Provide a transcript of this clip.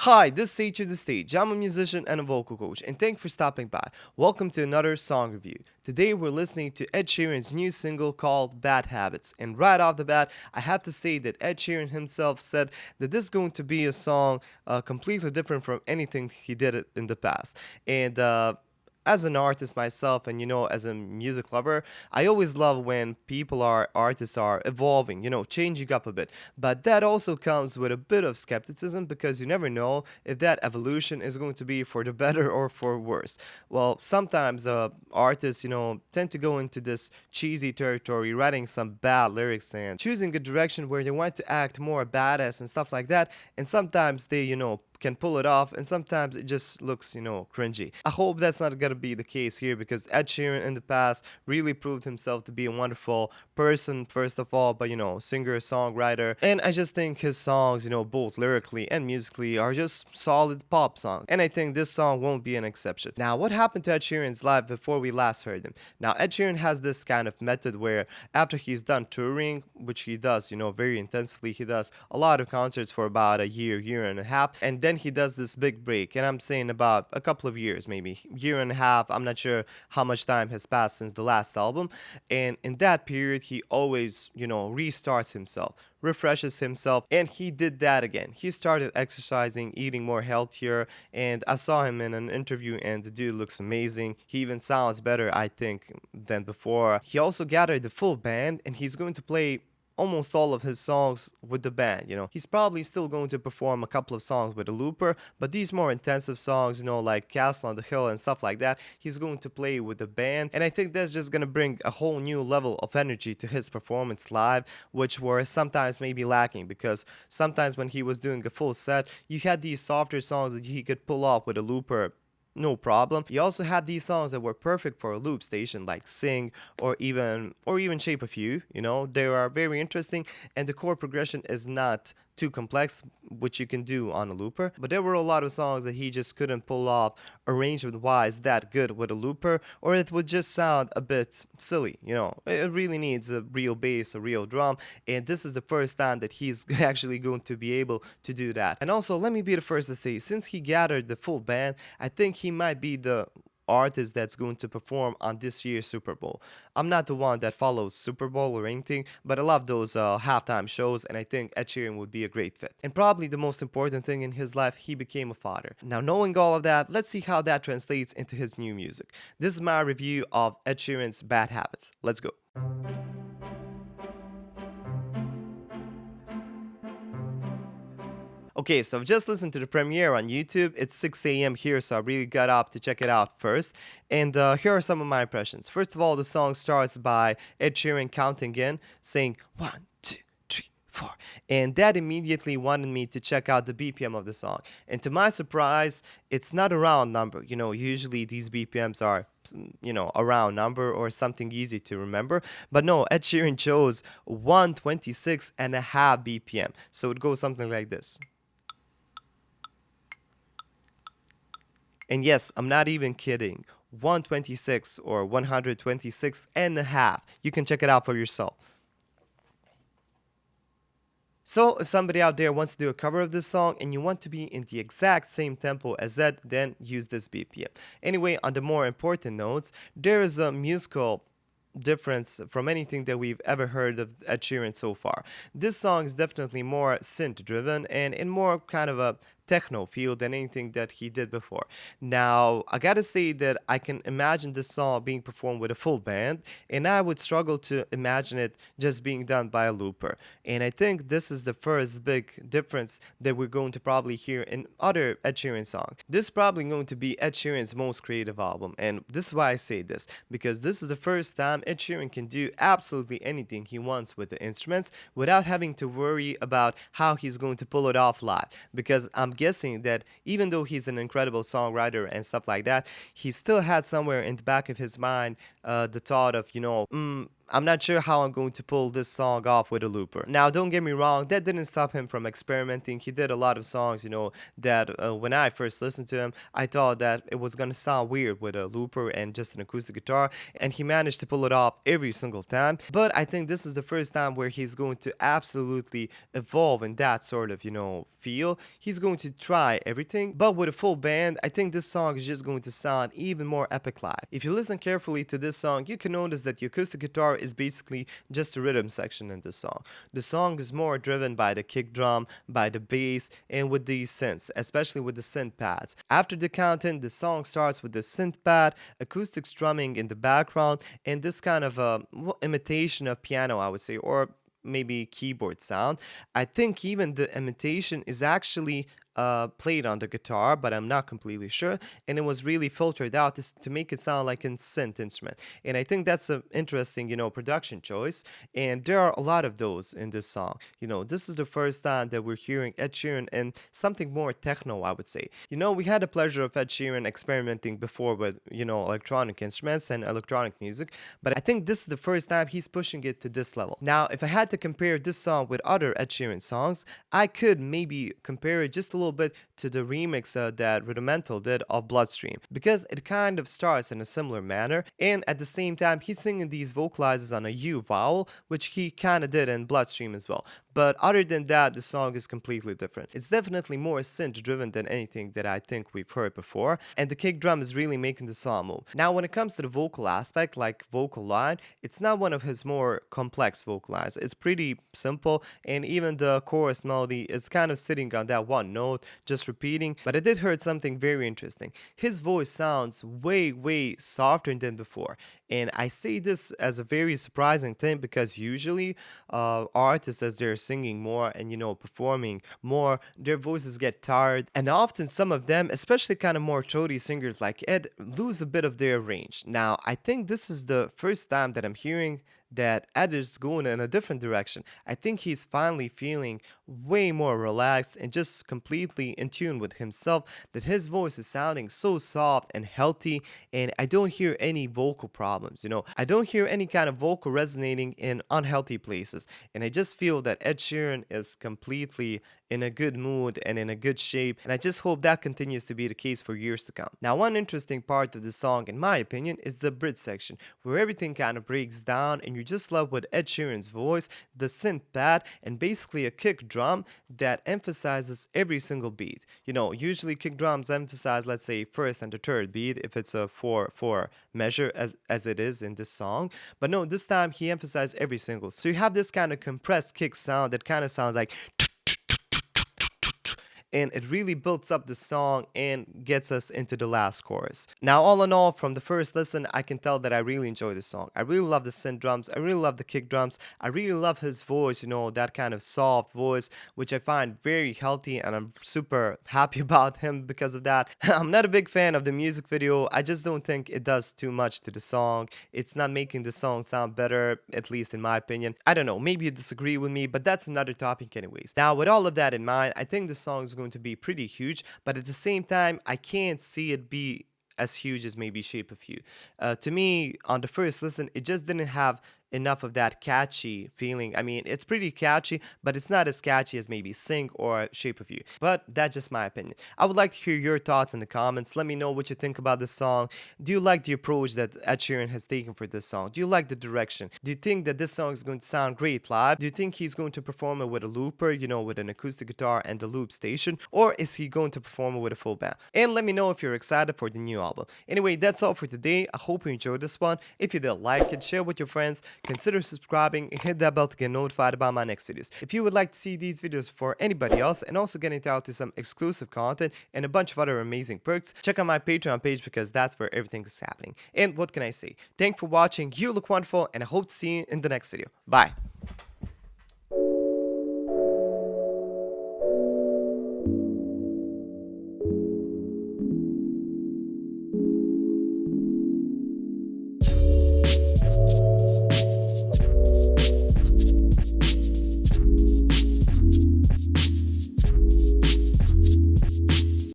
Hi, this is H to the Stage. I'm a musician and a vocal coach, and thanks for stopping by. Welcome to another song review. Today we're listening to Ed Sheeran's new single called Bad Habits. And right off the bat, I have to say that Ed Sheeran himself said that this is going to be a song completely different from anything he did in the past. And as an artist myself and as a music lover, I always love when artists are evolving, changing up a bit. But that also comes with a bit of skepticism because you never know if that evolution is going to be for the better or for worse. Well, sometimes artists, tend to go into this cheesy territory, writing some bad lyrics and choosing a direction where they want to act more badass and stuff like that. And sometimes they, can pull it off, and sometimes it just looks, cringy. I hope that's not gonna be the case here because Ed Sheeran in the past really proved himself to be a wonderful person, first of all, but singer, songwriter, and I just think his songs, both lyrically and musically, are just solid pop songs. And I think this song won't be an exception. Now, what happened to Ed Sheeran's life before we last heard him? Now, Ed Sheeran has this kind of method where after he's done touring, which he does, very intensively, he does a lot of concerts for about a year and a half, and then he does this big break. And I'm saying about a couple of years, maybe year and a half. I'm not sure how much time has passed since the last album. And in that period, he always, restarts himself, refreshes himself, and he did that again. He started exercising, eating more healthier, and I saw him in an interview, and the dude looks amazing. He even sounds better, I think, than before. He also gathered the full band, and he's going to play almost all of his songs with the band. He's probably still going to perform a couple of songs with a looper, but these more intensive songs, like Castle on the Hill and stuff like that, he's going to play with the band. And I think that's just gonna bring a whole new level of energy to his performance live, which were sometimes maybe lacking, because sometimes when he was doing a full set, you had these softer songs that he could pull off with a looper, no problem. He also had these songs that were perfect for a loop station, like Sing or even Shape of You. They are very interesting, and the chord progression is not too complex, which you can do on a looper. But there were a lot of songs that he just couldn't pull off arrangement wise that good with a looper, or it would just sound a bit silly. It really needs a real bass, a real drum, and this is the first time that he's actually going to be able to do that. And also, let me be the first to say, since he gathered the full band, I think he might be the artist that's going to perform on this year's Super Bowl. I'm not the one that follows Super Bowl or anything, but I love those halftime shows, and I think Ed Sheeran would be a great fit. And probably the most important thing in his life, he became a father. Now, knowing all of that, let's see how that translates into his new music. This is my review of Ed Sheeran's Bad Habits. Let's go. Okay, so I've just listened to the premiere on YouTube. It's 6 a.m. here, so I really got up to check it out first. And here are some of my impressions. First of all, the song starts by Ed Sheeran counting in, saying 1, 2, 3, 4. And that immediately wanted me to check out the BPM of the song. And to my surprise, it's not a round number. Usually these BPMs are, a round number or something easy to remember. But no, Ed Sheeran chose 126 and a half BPM. So it goes something like this. And yes, I'm not even kidding. 126 or 126 and a half. You can check it out for yourself. So, if somebody out there wants to do a cover of this song and you want to be in the exact same tempo as Ed, then use this BPM. Anyway, on the more important notes, there is a musical difference from anything that we've ever heard of Ed Sheeran so far. This song is definitely more synth driven and in more kind of a techno feel than anything that he did before. Now, I gotta say that I can imagine this song being performed with a full band, and I would struggle to imagine it just being done by a looper. And I think this is the first big difference that we're going to probably hear in other Ed Sheeran songs. This is probably going to be Ed Sheeran's most creative album, and this is why I say this, because this is the first time Ed Sheeran can do absolutely anything he wants with the instruments without having to worry about how he's going to pull it off live. Because I'm guessing that even though he's an incredible songwriter and stuff like that, he still had somewhere in the back of his mind the thought of, I'm not sure how I'm going to pull this song off with a looper. Now, don't get me wrong, that didn't stop him from experimenting. He did a lot of songs, that when I first listened to him, I thought that it was gonna sound weird with a looper and just an acoustic guitar, and he managed to pull it off every single time. But I think this is the first time where he's going to absolutely evolve in that sort of, feel. He's going to try everything, but with a full band, I think this song is just going to sound even more epic live. If you listen carefully to this song, you can notice that the acoustic guitar is basically just a rhythm section in this song. The song is more driven by the kick drum, by the bass, and with the synths, especially with the synth pads. After the count-in, the song starts with the synth pad, acoustic strumming in the background, and this kind of imitation of piano, I would say, or maybe keyboard sound. I think even the imitation is actually played on the guitar, but I'm not completely sure. And it was really filtered out to make it sound like a synth instrument. And I think that's an interesting, production choice. And there are a lot of those in this song. This is the first time that we're hearing Ed Sheeran and something more techno, I would say. We had the pleasure of Ed Sheeran experimenting before with, electronic instruments and electronic music, but I think this is the first time he's pushing it to this level. Now, if I had to compare this song with other Ed Sheeran songs, I could maybe compare it just a little bit to the remix that Rudimental did of Bloodstream, because it kind of starts in a similar manner, and at the same time he's singing these vocalizes on a U vowel, which he kind of did in Bloodstream as well. But other than that, the song is completely different. It's definitely more synth driven than anything that I think we've heard before, and the kick drum is really making the song move. Now, when it comes to the vocal aspect, like vocal line, it's not one of his more complex vocal lines. It's pretty simple, and even the chorus melody is kind of sitting on that one note, just repeating. But I did hear something very interesting. His voice sounds way, way softer than before. And I say this as a very surprising thing, because usually artists, as they're singing more and performing more, their voices get tired, and often some of them, especially kind of more throaty singers like Ed, lose a bit of their range. Now, I think this is the first time that I'm hearing that Ed is going in a different direction. I think he's finally feeling way more relaxed and just completely in tune with himself, that his voice is sounding so soft and healthy, and I don't hear any vocal problems. I don't hear any kind of vocal resonating in unhealthy places, and I just feel that Ed Sheeran is completely in a good mood and in a good shape, and I just hope that continues to be the case for years to come. Now, one interesting part of the song, in my opinion, is the bridge section, where everything kind of breaks down, and you just love with Ed Sheeran's voice, the synth pad, and basically a kick drum that emphasizes every single beat. Usually kick drums emphasize, let's say, first and the third beat if it's a 4/4 measure, as it is in this song. But no, this time he emphasized every single. So you have this kind of compressed kick sound that kind of sounds like, and it really builds up the song and gets us into the last chorus. Now, all in all, from the first listen, I can tell that I really enjoy the song. I really love the synth drums. I really love the kick drums. I really love his voice, that kind of soft voice, which I find very healthy, and I'm super happy about him because of that. I'm not a big fan of the music video. I just don't think it does too much to the song. It's not making the song sound better, at least in my opinion. I don't know, maybe you disagree with me, but that's another topic anyways. Now, with all of that in mind, I think the song is going to be pretty huge, but at the same time, I can't see it be as huge as maybe Shape of You. To me, on the first listen, it just didn't have enough of that catchy feeling. I mean, it's pretty catchy, but it's not as catchy as maybe Sing or Shape of You. But that's just my opinion. I would like to hear your thoughts in the comments. Let me know what you think about this song. Do you like the approach that Ed Sheeran has taken for this song? Do you like the direction? Do you think that this song is going to sound great live? Do you think he's going to perform it with a looper, with an acoustic guitar and the loop station? Or is he going to perform it with a full band? And let me know if you're excited for the new album. Anyway, that's all for today. I hope you enjoyed this one. If you did, like it, share with your friends. Consider subscribing and hit that bell to get notified about my next videos. If you would like to see these videos for anybody else and also getting out to some exclusive content and a bunch of other amazing perks, check out my Patreon page, because that's where everything is happening. And what can I say? Thanks for watching. You look wonderful, and I hope to see you in the next video. Bye.